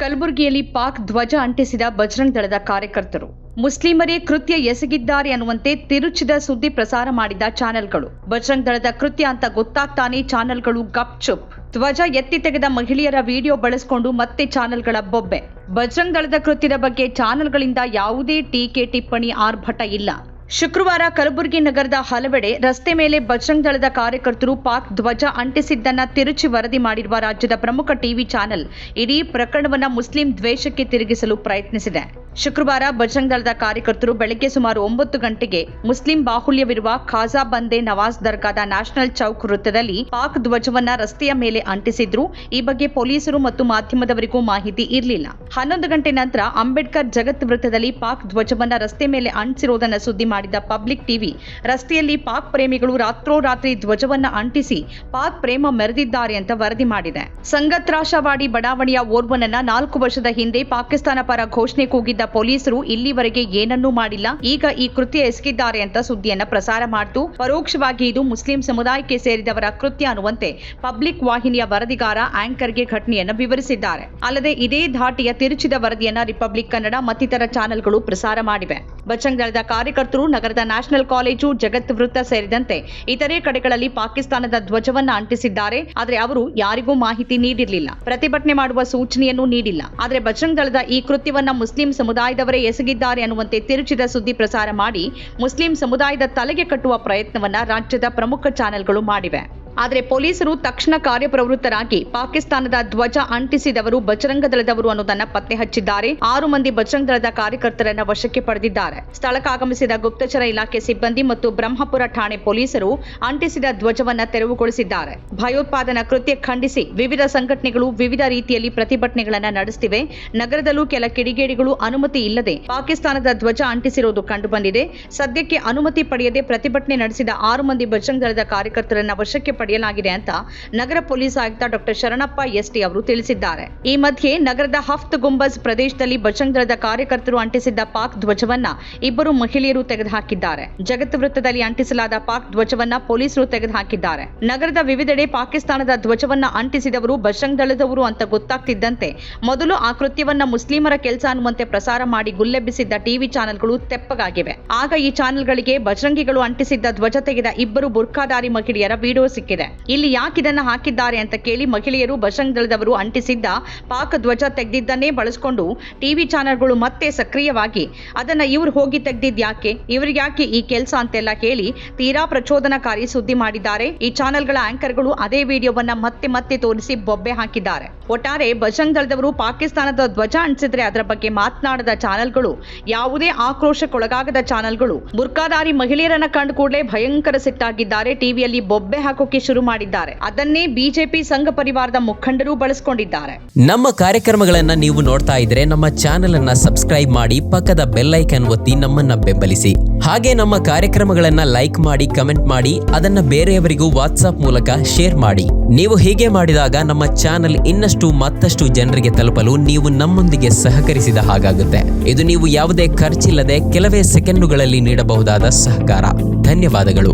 ಕಲಬುರಗಿಯಲ್ಲಿ ಪಾಕ್ ಧ್ವಜ ಅಂಟಿಸಿದ ಬಜರಂಗ್ ದಳದ ಕಾರ್ಯಕರ್ತರು ಮುಸ್ಲಿಮರೇ ಕೃತ್ಯ ಎಸಗಿದ್ದಾರೆ ಅನ್ನುವಂತೆ ತಿರುಚಿದ ಸುದ್ದಿ ಪ್ರಸಾರ ಮಾಡಿದ ಚಾನೆಲ್ಗಳು. ಬಜರಂಗ್ ದಳದ ಕೃತ್ಯ ಅಂತ ಗೊತ್ತಾಗ್ತಾನೆ ಚಾನೆಲ್ಗಳು ಗಪ್ಚುಪ್. ಧ್ವಜ ಎತ್ತಿ ತೆಗೆದ ಮಹಿಳೆಯರ ವಿಡಿಯೋ ಬಳಸಿಕೊಂಡು ಮತ್ತೆ ಚಾನೆಲ್ಗಳ ಬೊಬ್ಬೆ. ಬಜರಂಗ್ ದಳದ ಕೃತ್ಯದ ಬಗ್ಗೆ ಚಾನೆಲ್ಗಳಿಂದ ಯಾವುದೇ ಟೀಕೆ ಟಿಪ್ಪಣಿ ಆರ್ಭಟ ಇಲ್ಲ. ಶುಕ್ರವಾರ ಕಲಬುರಗಿ ನಗರದ ಹಲವೆಡೆ ರಸ್ತೆ ಮೇಲೆ ಬಜರಂಗ್ ದಳದ ಕಾರ್ಯಕರ್ತರು ಪಾಕ್ ಧ್ವಜ ಅಂಟಿಸಿದ್ದನ್ನ ತಿರುಚಿ ವರದಿ ಮಾಡಿರುವ ರಾಜ್ಯದ ಪ್ರಮುಖ ಟಿವಿ ಚಾನೆಲ್ ಇಡೀ ಪ್ರಕರಣವನ್ನ ಮುಸ್ಲಿಂ ದ್ವೇಷಕ್ಕೆ ತಿರುಗಿಸಲು ಪ್ರಯತ್ನಿಸಿದೆ. ಶುಕ್ರವಾರ ಬಜರಂಗ್ ದಳದ ಕಾರ್ಯಕರ್ತರು ಬೆಳಗ್ಗೆ ಸುಮಾರು 9 ಗಂಟೆಗೆ ಮುಸ್ಲಿಂ ಬಾಹುಳ್ಯವಿರುವ ಖಾಜಾ ಬಂದೆ ನವಾಜ್ ದರ್ಗಾದ ನ್ಯಾಷನಲ್ ಚೌಕ್ ವೃತ್ತದಲ್ಲಿ ಪಾಕ್ ಧ್ವಜವನ್ನ ರಸ್ತೆಯ ಮೇಲೆ ಅಂಟಿಸಿದ್ರು. ಈ ಬಗ್ಗೆ ಪೊಲೀಸರು ಮತ್ತು ಮಾಧ್ಯಮದವರಿಗೂ ಮಾಹಿತಿ ಇರಲಿಲ್ಲ. 11 ಗಂಟೆ ನಂತರ ಅಂಬೇಡ್ಕರ್ ಜಗತ್ ವೃತ್ತದಲ್ಲಿ ಪಾಕ್ ಧ್ವಜವನ್ನ ರಸ್ತೆ ಮೇಲೆ ಅಂಟಿಸಿರುವುದನ್ನು ಸುದ್ದಿ ಮಾಡಿದ ಪಬ್ಲಿಕ್ ಟಿವಿ ರಸ್ತೆಯಲ್ಲಿ ಪಾಕ್ ಪ್ರೇಮಿಗಳು ರಾತ್ರೋರಾತ್ರಿ ಧ್ವಜವನ್ನ ಅಂಟಿಸಿ ಪಾಕ್ ಪ್ರೇಮ ಮೆರೆದಿದ್ದಾರೆ ಅಂತ ವರದಿ ಮಾಡಿದೆ. ಸಂಗತ್ರಾಶವಾಡಿ ಬಡಾವಣೆಯ ಓರ್ವನನ್ನ 4 ವರ್ಷದ ಹಿಂದೆ ಪಾಕಿಸ್ತಾನ ಪರ ಘೋಷಣೆ ಕೂಗಿದ್ದ ಪೊಲೀಸರು ಇಲ್ಲಿವರೆಗೆ ಏನನ್ನೂ ಮಾಡಿಲ್ಲ. ಈಗ ಈ ಕೃತ್ಯ ಎಸಗಿದ್ದಾರೆ ಅಂತ ಸುದ್ದಿಯನ್ನ ಪ್ರಸಾರ ಮಾಡಿತು. ಪರೋಕ್ಷವಾಗಿ ಇದು ಮುಸ್ಲಿಂ ಸಮುದಾಯಕ್ಕೆ ಸೇರಿದವರ ಕೃತ್ಯ ಅನ್ನುವಂತೆ ಪಬ್ಲಿಕ್ ವಾಹಿನಿಯ ವರದಿಗಾರ ಆಂಕರ್ಗೆ ಘಟನೆಯನ್ನು ವಿವರಿಸಿದ್ದಾರೆ. ಅಲ್ಲದೆ ಇದೇ ಧಾಟಿಯ ತಿರುಚಿದ ವರದಿಯನ್ನ ರಿಪಬ್ಲಿಕ್ ಕನ್ನಡ ಮತ್ತಿತರ ಚಾನೆಲ್ಗಳು ಪ್ರಸಾರ ಮಾಡಿವೆ. ಬಜರಂಗ್ ದಳದ ಕಾರ್ಯಕರ್ತರು ನಗರದ ನ್ಯಾಷನಲ್ ಕಾಲೇಜು, ಜಗತ್ ವೃತ್ತ ಸೇರಿದಂತೆ ಇತರೆ ಕಡೆಗಳಲ್ಲಿ ಪಾಕಿಸ್ತಾನದ ಧ್ವಜವನ್ನ ಅಂಟಿಸಿದ್ದಾರೆ. ಆದರೆ ಅವರು ಯಾರಿಗೂ ಮಾಹಿತಿ ನೀಡಿರಲಿಲ್ಲ, ಪ್ರತಿಭಟನೆ ಮಾಡುವ ಸೂಚನೆಯನ್ನು ನೀಡಿಲ್ಲ. ಆದರೆ ಬಜರಂಗ್ ದಳದ ಈ ಕೃತ್ಯವನ್ನ ಮುಸ್ಲಿಂ ಸಮುದಾಯದವರೇ ಎಸಗಿದ್ದಾರೆ ಅನ್ನುವಂತೆ ತಿರುಚಿದ ಸುದ್ದಿ ಪ್ರಸಾರ ಮಾಡಿ ಮುಸ್ಲಿಂ ಸಮುದಾಯದ ತಲೆಗೆ ಕಟ್ಟುವ ಪ್ರಯತ್ನವನ್ನ ರಾಜ್ಯದ ಪ್ರಮುಖ ಚಾನೆಲ್ಗಳು ಮಾಡಿವೆ. ಆದರೆ ಪೊಲೀಸರು ತಕ್ಷಣ ಕಾರ್ಯಪ್ರವೃತ್ತರಾಗಿ ಪಾಕಿಸ್ತಾನದ ಧ್ವಜ ಅಂಟಿಸಿದವರು ಬಜರಂಗ ದಳದವರು ಅನ್ನೋದನ್ನ ಪತ್ತೆ ಹಚ್ಚಿದ್ದಾರೆ. 6 ಮಂದಿ ಬಜರಂಗ ದಳದ ಕಾರ್ಯಕರ್ತರನ್ನ ವಶಕ್ಕೆ ಪಡೆದಿದ್ದಾರೆ. ಸ್ಥಳಕ್ಕಾಗಮಿಸಿದ ಗುಪ್ತಚರ ಇಲಾಖೆ ಸಿಬ್ಬಂದಿ ಮತ್ತು ಬ್ರಹ್ಮಪುರ ಠಾಣೆ ಪೊಲೀಸರು ಅಂಟಿಸಿದ ಧ್ವಜವನ್ನ ತೆರವುಗೊಳಿಸಿದ್ದಾರೆ. ಭಯೋತ್ಪಾದನಾ ಕೃತ್ಯ ಖಂಡಿಸಿ ವಿವಿಧ ಸಂಘಟನೆಗಳು ವಿವಿಧ ರೀತಿಯಲ್ಲಿ ಪ್ರತಿಭಟನೆಗಳನ್ನ ನಡೆಸುತ್ತಿವೆ. ನಗರದಲ್ಲೂ ಕೆಲ ಕಿಡಿಗೇಡಿಗಳು ಅನುಮತಿ ಇಲ್ಲದೆ ಪಾಕಿಸ್ತಾನದ ಧ್ವಜ ಅಂಟಿಸಿರುವುದು ಕಂಡುಬಂದಿದೆ. ಸದ್ಯಕ್ಕೆ ಅನುಮತಿ ಪಡೆಯದೆ ಪ್ರತಿಭಟನೆ ನಡೆಸಿದ 6 ಮಂದಿ ಬಜರಂಗ ದಳದ ಕಾರ್ಯಕರ್ತರನ್ನ ವಶಕ್ಕೆ ಪಡೆಯಲಾಗಿದೆ ಅಂತ ನಗರ ಪೊಲೀಸ್ ಆಯುಕ್ತ ಡಾಕ್ಟರ್ ಶರಣಪ್ಪ ಎಸ್ಟಿ ಅವರು ತಿಳಿಸಿದ್ದಾರೆ. ಈ ಮಧ್ಯೆ ನಗರದ ಹಫ್ತ್ ಗುಂಬಜ್ ಪ್ರದೇಶದಲ್ಲಿ ಬಜರಂಗ್ ದಳದ ಕಾರ್ಯಕರ್ತರು ಅಂಟಿಸಿದ್ದ ಪಾಕ್ ಧ್ವಜವನ್ನ ಇಬ್ಬರು ಮಹಿಳೆಯರು ತೆಗೆದುಹಾಕಿದ್ದಾರೆ. ಜಗತ್ ವೃತ್ತದಲ್ಲಿ ಅಂಟಿಸಲಾದ ಪಾಕ್ ಧ್ವಜವನ್ನ ಪೊಲೀಸರು ತೆಗೆದುಹಾಕಿದ್ದಾರೆ. ನಗರದ ವಿವಿಧೆಡೆ ಪಾಕಿಸ್ತಾನದ ಧ್ವಜವನ್ನ ಅಂಟಿಸಿದವರು ಬಜರಂಗ್ ದಳದವರು ಅಂತ ಗೊತ್ತಾಗ್ತಿದ್ದಂತೆ ಮೊದಲು ಆ ಕೃತ್ಯವನ್ನ ಮುಸ್ಲಿಮರ ಕೆಲಸ ಅನ್ನುವಂತೆ ಪ್ರಸಾರ ಮಾಡಿ ಗುಲ್ಲೆಬ್ಬಿಸಿದ್ದ ಟಿವಿ ಚಾನೆಲ್ಗಳು ತೆಪ್ಪಗಾಗಿವೆ. ಆಗ ಈ ಚಾನೆಲ್ಗಳಿಗೆ ಬಜರಂಗಿಗಳು ಅಂಟಿಸಿದ್ದ ಧ್ವಜ ತೆಗೆದ ಇಬ್ಬರು ಬುರ್ಖಾಧಾರಿ ಮಹಿಳೆಯರ ವಿಡಿಯೋ ಸಿಕ್ಕಿದೆ. ಇಲ್ಲಿ ಯಾಕಿದನ್ನ ಹಾಕಿದ್ದಾರೆ ಅಂತ ಕೇಳಿ ಮಹಿಳೆಯರು ಬಜರಂಗ್ ದಳದವರು ಅಂಟಿಸಿದ್ದ ಪಾಕ್ ಧ್ವಜ ತೆಗೆದಿದ್ದನ್ನೇ ಬಳಸಿಕೊಂಡು ಟಿವಿ ಚಾನೆಲ್ಗಳು ಮತ್ತೆ ಸಕ್ರಿಯವಾಗಿ ಅದನ್ನ ಇವ್ರು ಹೋಗಿ ತೆಗೆದಿದ್ಯಾಕೆ, ಇವ್ರಿಗ್ಯಾಕೆ ಈ ಕೆಲಸ ಅಂತೆಲ್ಲ ಹೇಳಿ ತೀರಾ ಪ್ರಚೋದನಕಾರಿ ಸುದ್ದಿ ಮಾಡಿದ್ದಾರೆ. ಈ ಚಾನೆಲ್ಗಳ ಆಂಕರ್ಗಳು ಅದೇ ವಿಡಿಯೋವನ್ನ ಮತ್ತೆ ಮತ್ತೆ ತೋರಿಸಿ ಬೊಬ್ಬೆ ಹಾಕಿದ್ದಾರೆ. ಒಟ್ಟಾರೆ ಬಜರಂಗ್ ದಳದವರು ಪಾಕಿಸ್ತಾನದ ಧ್ವಜ ಅಂಟಿಸಿದ್ರೆ ಅದರ ಬಗ್ಗೆ ಮಾತನಾಡದ ಚಾನೆಲ್ಗಳು, ಯಾವುದೇ ಆಕ್ರೋಶಕ್ಕೊಳಗಾಗದ ಚಾನೆಲ್ಗಳು ಬುರ್ಕಾಧಾರಿ ಮಹಿಳೆಯರನ್ನ ಕಂಡು ಕೂಡಲೇ ಭಯಂಕರ ಸಿಟ್ಟಾಗಿದ್ದಾರೆ. ಟಿವಿಯಲ್ಲಿ ಬೊಬ್ಬೆ ಹಾಕೋಕೆ ಶುರು ಮಾಡಿದ್ದಾರೆ. ಅದನ್ನೇ ಬಿಜೆಪಿ ಸಂಘ ಪರಿವಾರದ ಮುಖಂಡರು ಬಳಸಿಕೊಂಡಿದ್ದಾರೆ. ನಮ್ಮ ಕಾರ್ಯಕ್ರಮಗಳನ್ನ ನೀವು ನೋಡ್ತಾ ಇದ್ರೆ ನಮ್ಮ ಚಾನೆಲ್ ಅನ್ನ ಸಬ್ಸ್ಕ್ರೈಬ್ ಮಾಡಿ, ಪಕ್ಕದ ಬೆಲ್ ಐಕಾನ್ ಒತ್ತಿ ನಮ್ಮನ್ನ ಬೆಂಬಲಿಸಿ. ಹಾಗೆ ನಮ್ಮ ಕಾರ್ಯಕ್ರಮಗಳನ್ನ ಲೈಕ್ ಮಾಡಿ, ಕಮೆಂಟ್ ಮಾಡಿ, ಅದನ್ನ ಬೇರೆಯವರಿಗೂ ವಾಟ್ಸ್ಆಪ್ ಮೂಲಕ ಶೇರ್ ಮಾಡಿ. ನೀವು ಹೀಗೆ ಮಾಡಿದಾಗ ನಮ್ಮ ಚಾನೆಲ್ ಇನ್ನಷ್ಟು ಮತ್ತಷ್ಟು ಜನರಿಗೆ ತಲುಪಲು ನೀವು ನಮ್ಮೊಂದಿಗೆ ಸಹಕರಿಸಿದ ಹಾಗಾಗುತ್ತೆ. ಇದು ನೀವು ಯಾವುದೇ ಖರ್ಚಿಲ್ಲದೆ ಕೆಲವೇ ಸೆಕೆಂಡುಗಳಲ್ಲಿ ನೀಡಬಹುದಾದ ಸಹಕಾರ. ಧನ್ಯವಾದಗಳು.